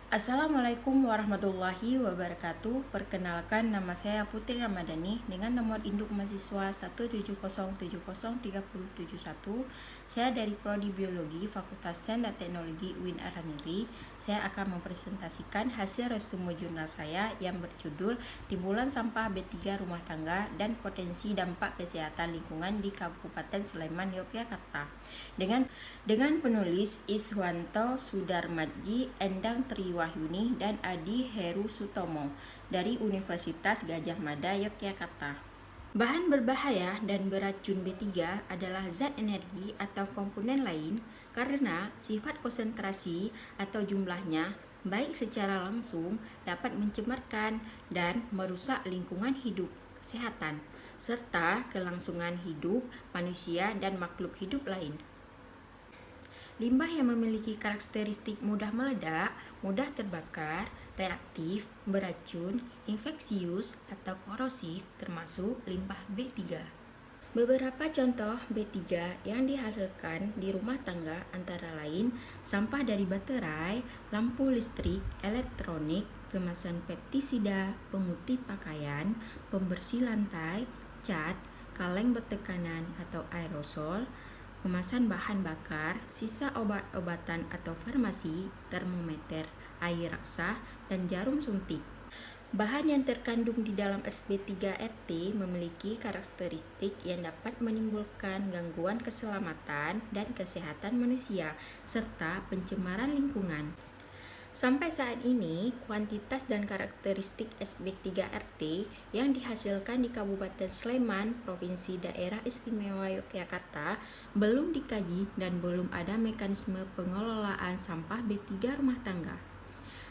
Assalamualaikum warahmatullahi wabarakatuh. Perkenalkan, nama saya Putri Ramadhani dengan nomor induk mahasiswa 170703071. Saya dari Prodi Biologi Fakultas Sains dan Teknologi UIN Araniri. Saya akan mempresentasikan hasil resume jurnal saya yang berjudul Timbulan Sampah B3 Rumah Tangga dan Potensi Dampak Kesehatan Lingkungan di Kabupaten Sleman, Yogyakarta. Dengan penulis Iswanto Sudarmadji, Endang Triwahyuni, dan Adi Heru Sutomo dari Universitas Gadjah Mada, Yogyakarta. Bahan berbahaya dan beracun B3 adalah zat energi atau komponen lain karena sifat konsentrasi atau jumlahnya baik secara langsung dapat mencemarkan dan merusak lingkungan hidup, kesehatan, serta kelangsungan hidup manusia dan makhluk hidup lain. Limbah yang memiliki karakteristik mudah meledak, mudah terbakar, reaktif, beracun, infeksius, atau korosif termasuk limbah B3. Beberapa contoh B3 yang dihasilkan di rumah tangga antara lain sampah dari baterai, lampu listrik, elektronik, kemasan pestisida, pemutih pakaian, pembersih lantai, cat, kaleng bertekanan atau aerosol, kemasan bahan bakar, sisa obat-obatan atau farmasi, termometer, air raksa, dan jarum suntik. Bahan yang terkandung di dalam SB3RT memiliki karakteristik yang dapat menimbulkan gangguan keselamatan dan kesehatan manusia, serta pencemaran lingkungan. Sampai saat ini, kuantitas dan karakteristik SB3RT yang dihasilkan di Kabupaten Sleman, Provinsi Daerah Istimewa Yogyakarta belum dikaji dan belum ada mekanisme pengelolaan sampah B3 rumah tangga.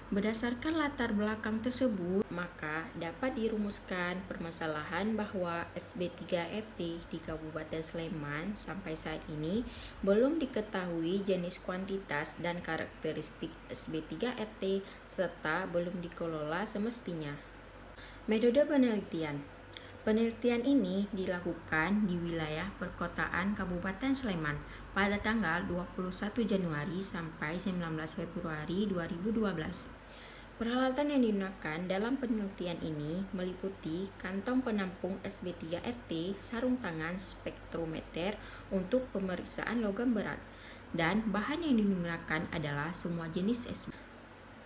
Berdasarkan latar belakang tersebut, maka dapat dirumuskan permasalahan bahwa SB3RT di Kabupaten Sleman sampai saat ini belum diketahui jenis, kuantitas, dan karakteristik SB3RT serta belum dikelola semestinya. Metode penelitian. Penelitian ini dilakukan di wilayah perkotaan Kabupaten Sleman pada tanggal 21 Januari sampai 19 Februari 2012. Peralatan yang digunakan dalam penelitian ini meliputi kantong penampung SB3RT, sarung tangan, spektrometer untuk pemeriksaan logam berat, dan bahan yang digunakan adalah semua jenis SB.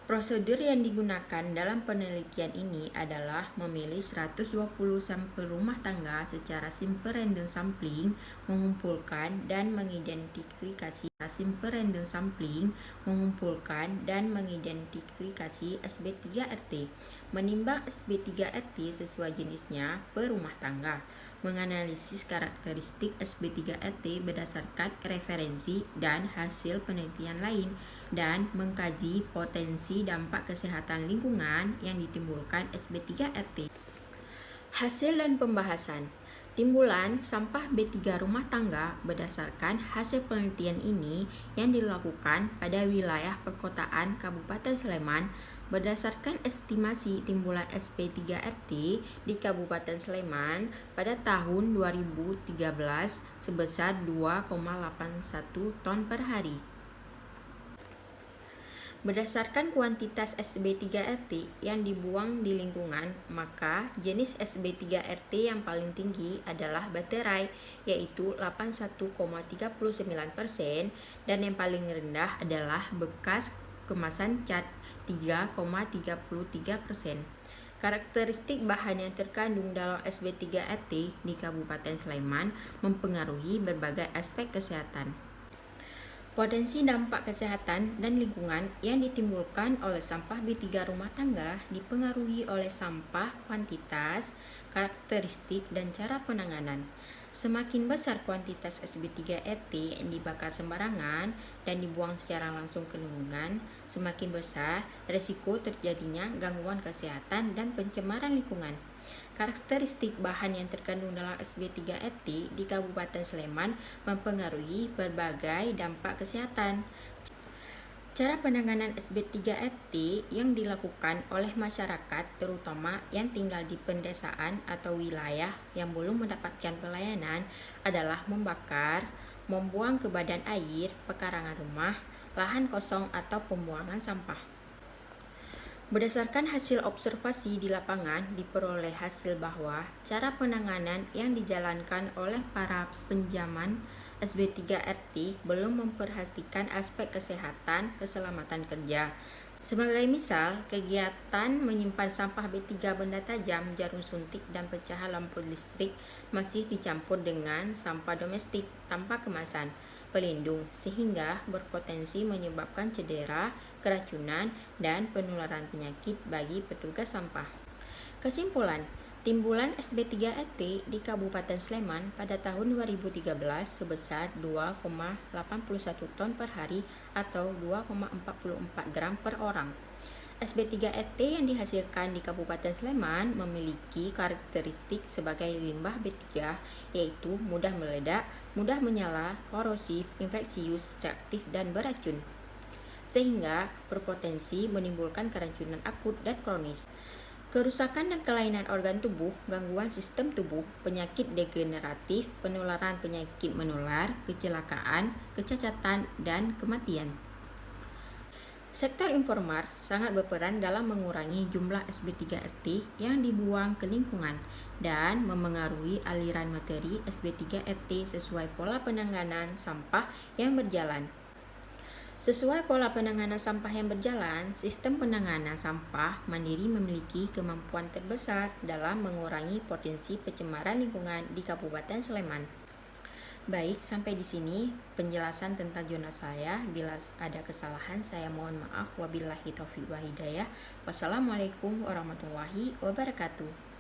Prosedur yang digunakan dalam penelitian ini adalah memilih 120 sampel rumah tangga secara simple random sampling, mengumpulkan dan mengidentifikasi SB3RT, menimbang SB3RT sesuai jenisnya per rumah tangga, menganalisis karakteristik SB3RT berdasarkan referensi dan hasil penelitian lain, dan mengkaji potensi dampak kesehatan lingkungan yang ditimbulkan SB3RT. Hasil dan pembahasan. Timbulan sampah B3 rumah tangga berdasarkan hasil penelitian ini yang dilakukan pada wilayah perkotaan Kabupaten Sleman berdasarkan estimasi timbulan SB3RT di Kabupaten Sleman pada tahun 2013 sebesar 2,81 ton per hari. Berdasarkan kuantitas SB3RT yang dibuang di lingkungan, maka jenis SB3RT yang paling tinggi adalah baterai, yaitu 81,39%, dan yang paling rendah adalah bekas kemasan cat, 3,33%. Karakteristik bahan yang terkandung dalam SB3RT di Kabupaten Sleman mempengaruhi berbagai aspek kesehatan. Potensi dampak kesehatan dan lingkungan yang ditimbulkan oleh sampah B3 rumah tangga dipengaruhi oleh sampah, kuantitas, karakteristik, dan cara penanganan. Semakin besar kuantitas SB3RT yang dibakar sembarangan dan dibuang secara langsung ke lingkungan, semakin besar risiko terjadinya gangguan kesehatan dan pencemaran lingkungan. Karakteristik bahan yang terkandung dalam SB3RT di Kabupaten Sleman mempengaruhi berbagai dampak kesehatan. Cara penanganan SB3RT yang dilakukan oleh masyarakat, terutama yang tinggal di pedesaan atau wilayah yang belum mendapatkan pelayanan, adalah membakar, membuang ke badan air, pekarangan rumah, lahan kosong, atau pembuangan sampah. Berdasarkan hasil observasi di lapangan, diperoleh hasil bahwa cara penanganan yang dijalankan oleh para penjaman SB3RT belum memperhatikan aspek kesehatan keselamatan kerja. Sebagai misal, kegiatan menyimpan sampah B3 benda tajam, jarum suntik, dan pecahan lampu listrik masih dicampur dengan sampah domestik tanpa kemasan pelindung sehingga berpotensi menyebabkan cedera, keracunan, dan penularan penyakit bagi petugas sampah. Kesimpulan, timbulan SB3RT di Kabupaten Sleman pada tahun 2013 sebesar 2,81 ton per hari atau 2,44 gram per orang. SB3RT yang dihasilkan di Kabupaten Sleman memiliki karakteristik sebagai limbah B3, yaitu mudah meledak, mudah menyala, korosif, infeksius, reaktif, dan beracun, sehingga berpotensi menimbulkan keracunan akut dan kronis. Kerusakan dan kelainan organ tubuh, gangguan sistem tubuh, penyakit degeneratif, penularan penyakit menular, kecelakaan, kecacatan, dan kematian. Sektor informal sangat berperan dalam mengurangi jumlah SB3RT yang dibuang ke lingkungan dan memengaruhi aliran materi SB3RT sesuai pola penanganan sampah yang berjalan. Sesuai pola penanganan sampah yang berjalan, sistem penanganan sampah mandiri memiliki kemampuan terbesar dalam mengurangi potensi pencemaran lingkungan di Kabupaten Sleman. Baik, sampai di sini penjelasan tentang zona saya. Bila ada kesalahan, saya mohon maaf. Wabillahi taufiq wa hidayah. Wassalamualaikum warahmatullahi wabarakatuh.